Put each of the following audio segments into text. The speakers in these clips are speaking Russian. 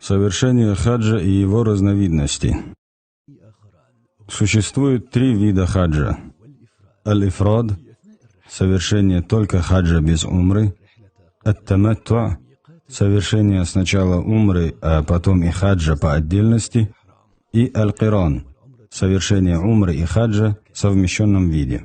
Совершение хаджа и его разновидности. Существует 3 вида хаджа. Аль-ифрад – совершение только хаджа без умры. Ат-таматту – совершение сначала умры, а потом и хаджа по отдельности. И аль-киран – совершение умры и хаджа в совмещенном виде.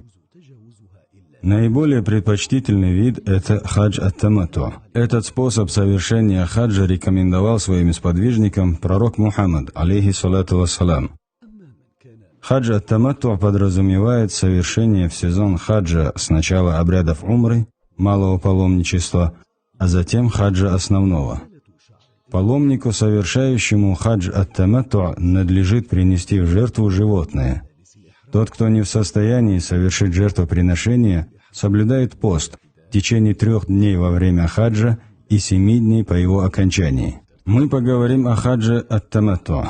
Наиболее предпочтительный вид – это хадж ат-таматту. Этот способ совершения хаджа рекомендовал своим сподвижникам пророк Мухаммад, алейхиссалату вассалам. Хадж ат-таматту подразумевает совершение в сезон хаджа сначала обрядов умры, малого паломничества, а затем хаджа основного. Паломнику, совершающему хадж ат-таматту, надлежит принести в жертву животное. Тот, кто не в состоянии совершить жертвоприношение, соблюдает пост в течение 3 дней во время хаджа и 7 дней по его окончании. Мы поговорим о хадже ат-таматту.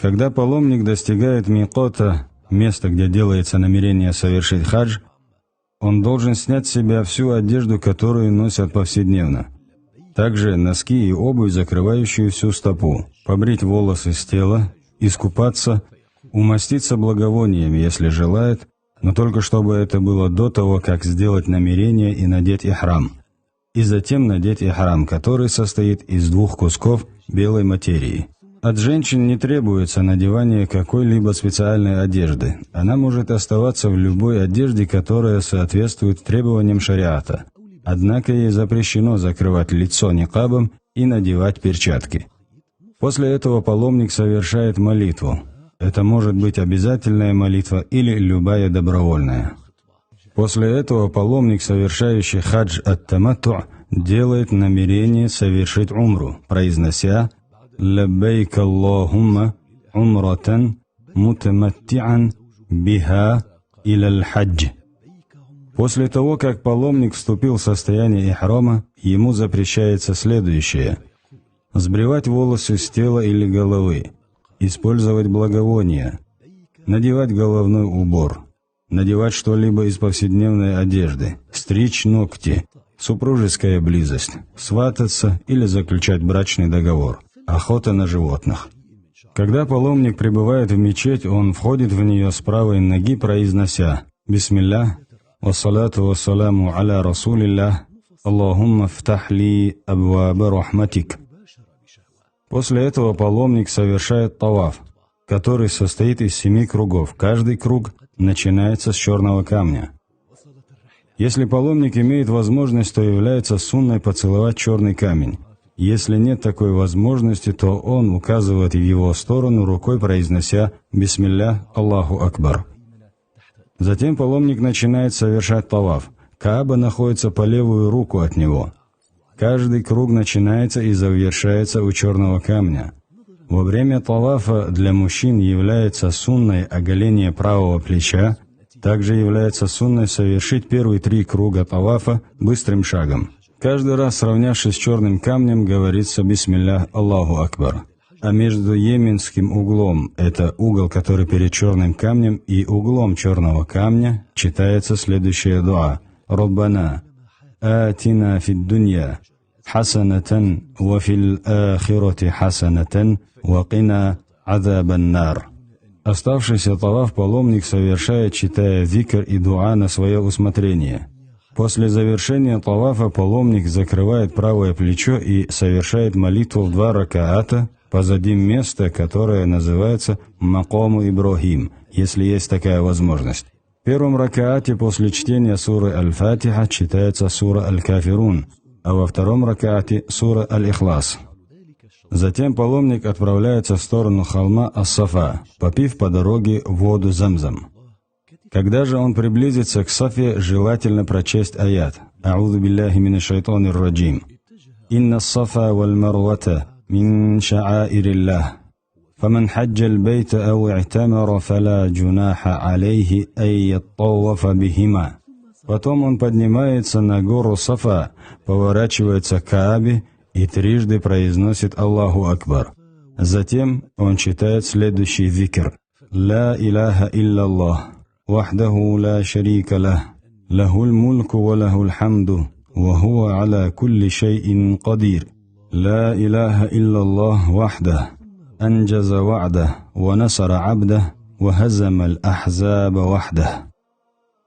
Когда паломник достигает микота, места, где делается намерение совершить хадж, он должен снять с себя всю одежду, которую носят повседневно. Также носки и обувь, закрывающую всю стопу, побрить волосы с тела, искупаться, умаститься благовонием, если желает, но только чтобы это было до того, как сделать намерение и надеть ихрам. И затем надеть ихрам, который состоит из 2 кусков белой материи. От женщин не требуется надевание какой-либо специальной одежды. Она может оставаться в любой одежде, которая соответствует требованиям шариата. Однако ей запрещено закрывать лицо никабом и надевать перчатки. После этого паломник совершает молитву. Это может быть обязательная молитва или любая добровольная. После этого паломник, совершающий хадж ат-таматту, делает намерение совершить умру, произнося «Лаббайк Аллахумма умратан мутаматти'ан биха иляль хадж». После того, как паломник вступил в состояние ихрама, ему запрещается следующее: сбривать волосы с тела или головы, использовать благовония, надевать головной убор, надевать что-либо из повседневной одежды, стричь ногти, супружеская близость, свататься или заключать брачный договор, охота на животных. Когда паломник прибывает в мечеть, он входит в нее с правой ноги, произнося «Бисмиллах, вассалату вассаламу аля расулиллах, Аллахумма фтах ли абваба рахматик». После этого паломник совершает таваф, который состоит из 7 кругов. Каждый круг начинается с черного камня. Если паломник имеет возможность, то является сунной поцеловать черный камень. Если нет такой возможности, то он указывает в его сторону рукой, произнося «Бисмиллях, Аллаху Акбар». Затем паломник начинает совершать таваф. Кааба находится по левую руку от него. Каждый круг начинается и завершается у черного камня. Во время тавафа для мужчин является сунной оголение правого плеча, также является сунной совершить первые 3 круга тавафа быстрым шагом. Каждый раз, сравнявшись с черным камнем, говорится «Бисмиллях, Аллаху Акбар». А между йеменским углом, это угол, который перед черным камнем, и углом черного камня, читается следующее дуа: «Раббана, атина фид дунья хасанатан, ва фил ахирати хасанатан, ва кина азабан нар». Оставшийся таваф паломник совершает, читая зикр и дуа на свое усмотрение. После завершения тавафа паломник закрывает правое плечо и совершает молитву в 2 ракаата позади места, которое называется Макому Ибрахим, если есть такая возможность. В первом ракаате после чтения суры Аль-Фатиха читается сура Аль-Кафирун, а во втором ракаате сура Аль-Ихлас. Затем паломник отправляется в сторону холма Ас-Сафа, попив по дороге воду Замзам. Когда же он приблизится к Сафе, желательно прочесть аят «А'удhu билляхи минаш шайтанир раджим. Инна ас-сафа валь марвата мин ша'аириллах. Фаман хаджал бейта ау и'тамара фала джунаха алейхи ай яттавафа бихима». Потом он поднимается на гору Сафа, поворачивается к Каабе и 3 произносит «Аллаху Акбар». Затем он читает следующий зикр: «Ла илляха илляллах. وحده لا شريك له له الملك وله الحمد وهو على كل شيء قدير لا إله إلا الله وحده أنجز وعده ونصر عبده وهزم الأحزاب وحده.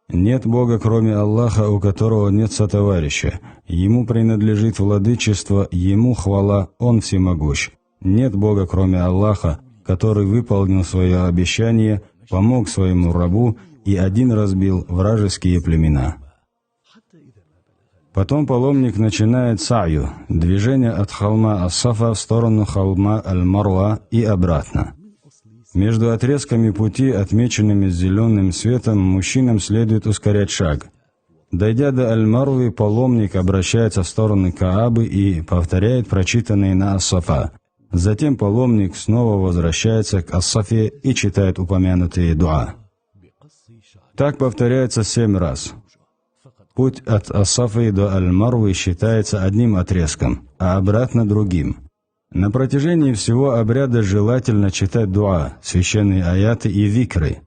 Нет Бога, кроме Аллаха, у которого нет сотоварища. Ему принадлежит владычество, Ему хвала, Он всемогущ. Нет Бога, кроме Аллаха, который выполнил свое обещание, помог своему рабу и один разбил вражеские племена. Потом паломник начинает сa'ю, движение от холма Ас-Сафа в сторону холма Аль-Марва и обратно. Между отрезками пути, отмеченными зеленым светом, мужчинам следует ускорять шаг. Дойдя до Аль-Марвы, паломник обращается в сторону Каабы и повторяет прочитанные на Ас-Сафа. Затем паломник снова возвращается к Ас-Сафе и читает упомянутые дуа. Так повторяется 7 раз. Путь от Ас-Сафы до Аль-Марвы считается одним отрезком, а обратно другим. На протяжении всего обряда желательно читать дуа, священные аяты и викры.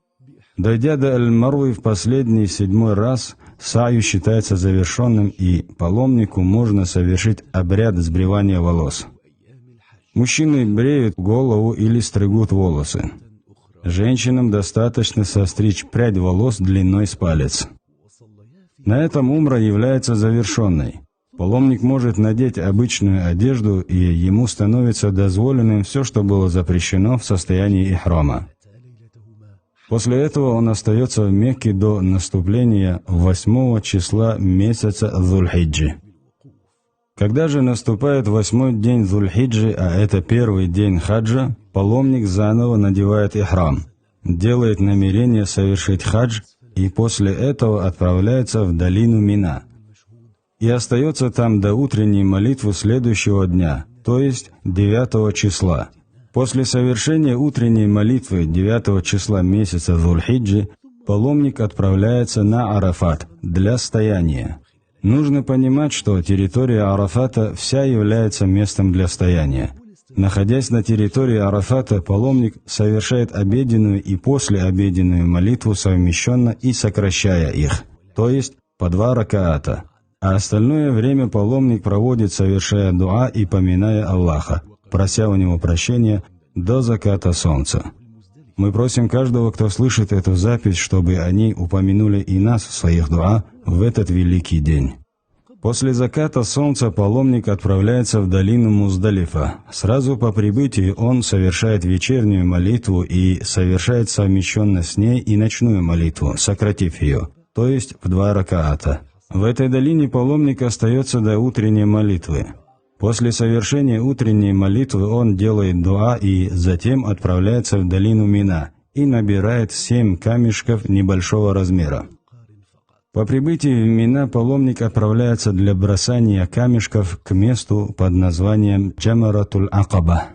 Дойдя до Аль-Марвы в последний 7-й раз, сa'ю считается завершенным, и паломнику можно совершить обряд сбривания волос. Мужчины бреют голову или стригут волосы. Женщинам достаточно состричь прядь волос длиной с палец. На этом умра является завершенной. Паломник может надеть обычную одежду, и ему становится дозволенным все, что было запрещено в состоянии ихрама. После этого он остается в Мекке до наступления 8 числа месяца Зуль-Хиджи. Когда же наступает 8-й день Зуль-Хиджи, а это первый день хаджа, паломник заново надевает ихрам, делает намерение совершить хадж и после этого отправляется в долину Мина и остается там до утренней молитвы следующего дня, то есть 9 числа. После совершения утренней молитвы 9 числа месяца Зуль-Хиджи паломник отправляется на Арафат для стояния. Нужно понимать, что территория Арафата вся является местом для стояния. Находясь на территории Арафата, паломник совершает обеденную и послеобеденную молитву совмещенно и сокращая их, то есть по 2 ракаата. А остальное время паломник проводит, совершая дуа и поминая Аллаха, прося у него прощения до заката солнца. Мы просим каждого, кто слышит эту запись, чтобы они упомянули и нас в своих дуа в этот великий день. После заката солнца паломник отправляется в долину Муздалифа. Сразу по прибытии он совершает вечернюю молитву и совершает совмещенно с ней и ночную молитву, сократив ее, то есть в 2 ракаата. В этой долине паломник остается до утренней молитвы. После совершения утренней молитвы он делает дуа и затем отправляется в долину Мина и набирает 7 камешков небольшого размера. По прибытии в Мина паломник отправляется для бросания камешков к месту под названием Джамаратуль-Акаба.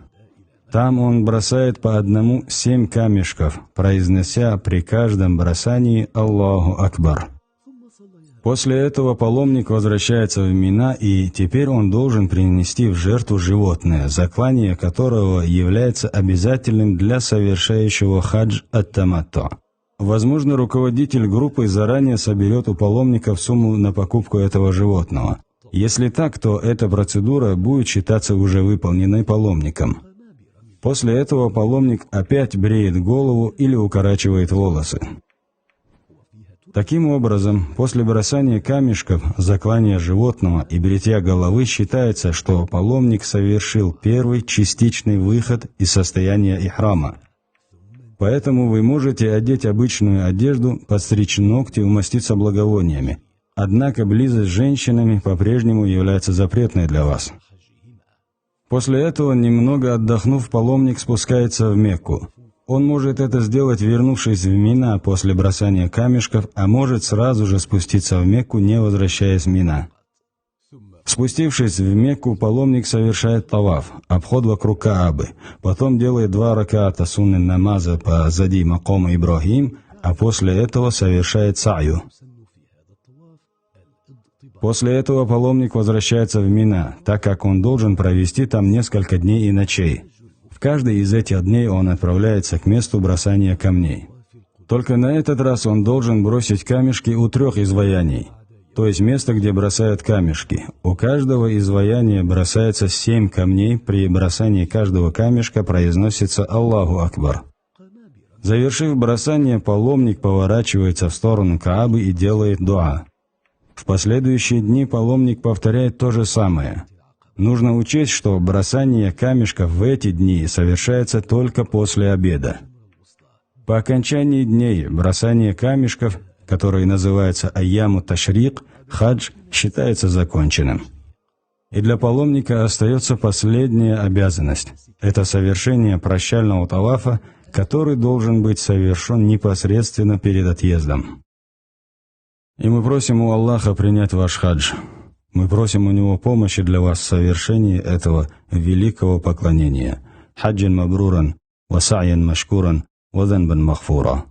Там он бросает по одному 7 камешков, произнося при каждом бросании «Аллаху Акбар». После этого паломник возвращается в Мина, и теперь он должен принести в жертву животное, заклание которого является обязательным для совершающего хадж ат-таматту. Возможно, руководитель группы заранее соберет у паломников сумму на покупку этого животного. Если так, то эта процедура будет считаться уже выполненной паломником. После этого паломник опять бреет голову или укорачивает волосы. Таким образом, после бросания камешков, заклания животного и бритья головы считается, что паломник совершил первый частичный выход из состояния ихрама. Поэтому вы можете одеть обычную одежду, подстричь ногти, умаститься благовониями. Однако близость с женщинами по-прежнему является запретной для вас. После этого, немного отдохнув, паломник спускается в Мекку. Он может это сделать, вернувшись в Мина после бросания камешков, а может сразу же спуститься в Мекку, не возвращаясь в Мина. Спустившись в Мекку, паломник совершает таваф, обход вокруг Каабы, потом делает 2 ракаата сунны намаза позади макама Ибрахим, а после этого совершает сa'ю. После этого паломник возвращается в Мина, так как он должен провести там несколько дней и ночей. В каждый из этих дней он отправляется к месту бросания камней. Только на этот раз он должен бросить камешки у 3 изваяний. то есть место, где бросают камешки. У каждого изваяния бросается 7 камней, при бросании каждого камешка произносится «Аллаху Акбар». Завершив бросание, паломник поворачивается в сторону Каабы и делает дуа. В последующие дни паломник повторяет то же самое. Нужно учесть, что бросание камешков в эти дни совершается только после обеда. По окончании дней бросание камешков, который называется айяму ташрик, хадж, считается законченным. И для паломника остается последняя обязанность – это совершение прощального тавафа, который должен быть совершен непосредственно перед отъездом. И мы просим у Аллаха принять ваш хадж. Мы просим у Него помощи для вас в совершении этого великого поклонения. Хаджин мабруран, ва са'ян машкуран, ва занбан махфура.